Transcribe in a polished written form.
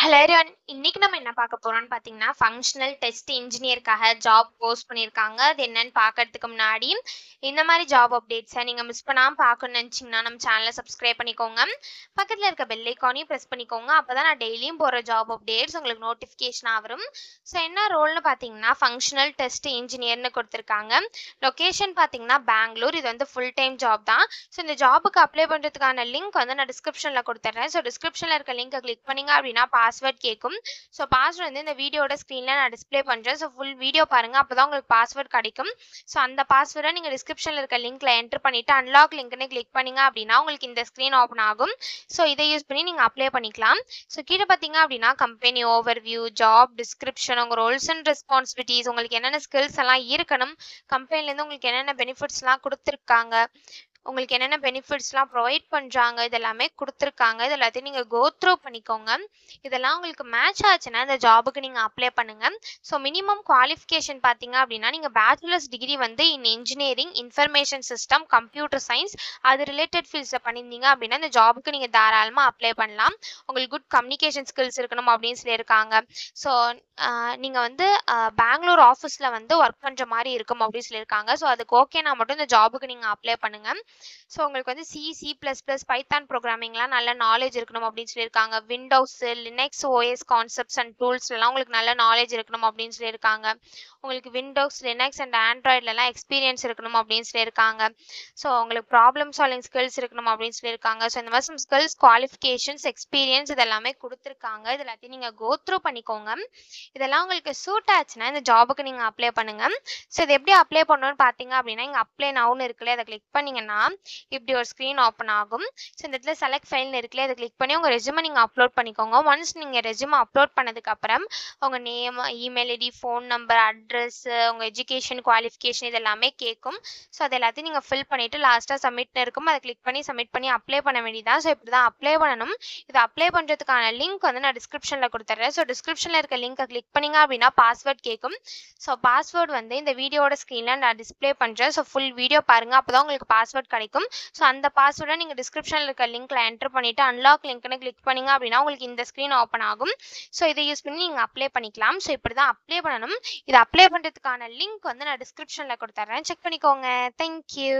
Hello everyone. இன்னைக்கு நம்ம என்ன பார்க்க போறோம்னு பார்த்தீங்கன்னா, ஃபங்ஷனல் டெஸ்ட் இன்ஜினியர்க்காக ஜாப் போஸ்ட் பண்ணியிருக்காங்க. அது என்னன்னு பார்க்கறதுக்கு முன்னாடி, இந்த மாதிரி ஜாப் அப்டேட்ஸை நீங்கள் மிஸ் பண்ணாமல் பார்க்கணும்னு நினச்சிங்கன்னா, நம்ம சேனலை சப்ஸ்கிரைப் பண்ணிக்கோங்க. பக்கத்தில் இருக்க பெல் ஐக்கானையும் ப்ரெஸ் பண்ணிக்கோங்க. அப்போ தான் நான் டெய்லியும் போகிற ஜாப் அப்டேட்ஸ் உங்களுக்கு நோட்டிஃபிகேஷனாக வரும். ஸோ என்ன ரோல்னு பார்த்தீங்கன்னா, ஃபங்ஷனல் டெஸ்ட் இன்ஜினியர்னு கொடுத்துருக்காங்க. லொக்கேஷன் பார்த்தீங்கன்னா பெங்களூர். இது வந்து ஃபுல் டைம் ஜாப் தான். ஸோ இந்த ஜாபுக்கு அப்ளை பண்ணுறதுக்கான லிங்க் வந்து நான் டிஸ்கிரிப்ஷனில் கொடுத்துட்றேன். ஸோ டிஸ்கிரிப்ஷனில் இருக்க லிங்கை கிளிக் பண்ணிங்க அப்படின்னா பாஸ்வேர்ட் கேட்கும். ஸோ பாஸ்வேர்ட் வந்து இந்த வீடியோட ஸ்க்ரீனில் நான் டிஸ்பிளே பண்ணுறேன். ஸோ ஃபுல் வீடியோ பாருங்கள். அப்போ தான் உங்களுக்கு பாஸ்வேர்ட் கிடைக்கும். ஸோ அந்த பாஸ்வேர்டை நீங்கள் டிஸ்கிரிப்ஷனில் இருக்க லிங்க்ல என்டர் பண்ணிவிட்டு அன்லாக் லிங்க்னு கிளிக் பண்ணிங்க அப்படின்னா உங்களுக்கு இந்த ஸ்க்ரீன் ஓப்பன் ஆகும். ஸோ இதை யூஸ் பண்ணி நீங்கள் அப்ளை பண்ணிக்கலாம். ஸோ கீழே பார்த்தீங்க அப்படின்னா கம்பெனி ஓவர்வியூ, ஜாப் டிஸ்கிரிப்ஷன், உங்கள் ரோல்ஸ் அண்ட் ரெஸ்பான்சிபிலிட்டிஸ், உங்களுக்கு என்னென்ன ஸ்கில்ஸ் எல்லாம் இருக்கணும், கம்பெனிலேருந்து உங்களுக்கு என்னென்ன பெனிஃபிட்ஸ்லாம் கொடுத்துருக்காங்க, உங்களுக்கு என்னென்ன பெனிஃபிட்ஸ்லாம் ப்ரொவைட் பண்ணுறாங்க, இதெல்லாமே கொடுத்துருக்காங்க. இது எல்லாத்தையும் நீங்கள் கோ த்ரூ பண்ணிக்கோங்க. இதெல்லாம் உங்களுக்கு மேட்ச் ஆச்சுன்னா இந்த ஜாபுக்கு நீங்கள் அப்ளை பண்ணுங்கள். ஸோ மினிமம் குவாலிஃபிகேஷன் பார்த்தீங்க அப்படின்னா நீங்கள் பேச்சுலர்ஸ் டிகிரி வந்து இன் engineering, information system, computer science அது ரிலேட்டட் ஃபீல்ட்ஸில் பண்ணியிருந்தீங்க அப்படின்னா இந்த ஜாபுக்கு நீங்கள் தாராளமாக அப்ளை பண்ணலாம். உங்களுக்கு குட் கம்யூனிகேஷன் ஸ்கில்ஸ் இருக்கணும் அப்படின்னு சொல்லியிருக்காங்க. ஸோ நீங்கள் வந்து பெங்களூர் ஆஃபீஸில் வந்து ஒர்க் பண்ணுற மாதிரி இருக்கும் அப்படின்னு சொல்லியிருக்காங்க. ஸோ அதுக்கு ஓகேனா மட்டும் இந்த ஜாபுக்கு நீங்கள் அப்ளை பண்ணுங்கள். ஸோ உங்களுக்கு வந்து C++, பைத்தான் ப்ரோக்ராமிங்லாம் நல்ல நாலேஜ் இருக்கணும் அப்படின்னு சொல்லியிருக்காங்க. Windows, Linux, OS concepts and டூல்ஸ்லாம் உங்களுக்கு நல்ல நாலேஜ் இருக்கணும் அப்படின்னு சொல்லியிருக்காங்க. உங்களுக்கு விண்டோஸ், லினக்ஸ் அண்ட் ஆண்ட்ராய்ட்லலாம் எக்ஸ்பீரியன்ஸ் இருக்கணும் அப்படின்னு சொல்லியிருக்காங்க. ஸோ உங்களுக்கு ப்ராப்ளம் சால்விங் ஸ்கில்ஸ் இருக்கணும் அப்படின்னு சொல்லியிருக்காங்க. ஸோ இந்த மாதிரி ஸ்கில்ஸ், குவாலிஃபிகேஷன்ஸ், எக்ஸ்பீரியன்ஸ் இதெல்லாமே கொடுத்துருக்காங்க. இது எல்லாத்தையும் நீங்கள் கோ த்ரூ பண்ணிக்கோங்க. இதெல்லாம் உங்களுக்கு சூட் ஆச்சுன்னா இந்த ஜாபுக்கு நீங்கள் அப்ளை பண்ணுங்கள். ஸோ இது எப்படி அப்ளை பண்ணணும்னு பார்த்தீங்க அப்படின்னா இங்கே அப்ளை நவுன்னு இருக்குல்ல, அதை கிளிக் பண்ணிங்கன்னா இப்படி ஒரு ஸ்க்ரீன் ஓப்பன் ஆகும். ஸோ இந்த இடத்துல செலக்ட் ஃபைல்னு இருக்குல்ல, அதை கிளிக் பண்ணி உங்கள் ரெஸ்யூமை நீங்கள் அப்லோட் பண்ணிக்கோங்க. ஒன்ஸ் நீங்கள் ரெஸ்யூமை அப்லோட் பண்ணதுக்கப்புறம் உங்கள் name, email ID, phone number, address, உங்கள் எஜுகேஷன், குவாலிஃபிகேஷன் இதெல்லாமே கேட்கும். ஸோ அது எல்லாத்தையும் நீங்கள் ஃபில் பண்ணிவிட்டு லாஸ்ட்டாக சப்மிட்னு இருக்கும், அதை கிளிக் பண்ணி சப்மிட் பண்ணி அப்ளை பண்ண வேண்டியதான். ஸோ இப்படி தான் அப்ளை பண்ணணும். இது அப்ளை பண்ணுறதுக்கான லிங்க் வந்து நான் டிஸ்கிரிப்ஷனில் கொடுத்துட்றேன். ஸோ டிஸ்கிரிப்ஷனில் இருக்க லிங்கை கிளிக் பண்ணிங்க அப்படின்னா பாஸ்வேர்ட் கேட்கும். ஸோ பாஸ்வேர்டு வந்து இந்த வீடியோட ஸ்க்ரீனில் நான் டிஸ்பிளே பண்ணுறேன். ஸோ ஃபுல் வீடியோ பாருங்கள். அப்போ தான் உங்களுக்கு பாஸ்வேர்ட் கிடைக்கும். ஸோ அந்த பாஸ்வேர்டை நீங்கள் டிஸ்கிரிப்ஷனில் இருக்க லிங்க்ல என்டர் பண்ணிவிட்டு அன்லாக் லிங்க்னு கிளிக் பண்ணிங்க அப்படின்னா உங்களுக்கு இந்த ஸ்க்ரீன் ஓப்பன் ஆகும். ஸோ இதை யூஸ் பண்ணி நீங்கள் அப்ளை பண்ணிக்கலாம். ஸோ இப்படி தான் அப்ளை பண்ணணும். இதை அப்ளை பண்ணுறதுக்கான லிங்க் வந்து நான் டிஸ்கிரிப்ஷனில் கொடுத்துட்றேன். செக் பண்ணிக்கோங்க. தேங்க்யூ.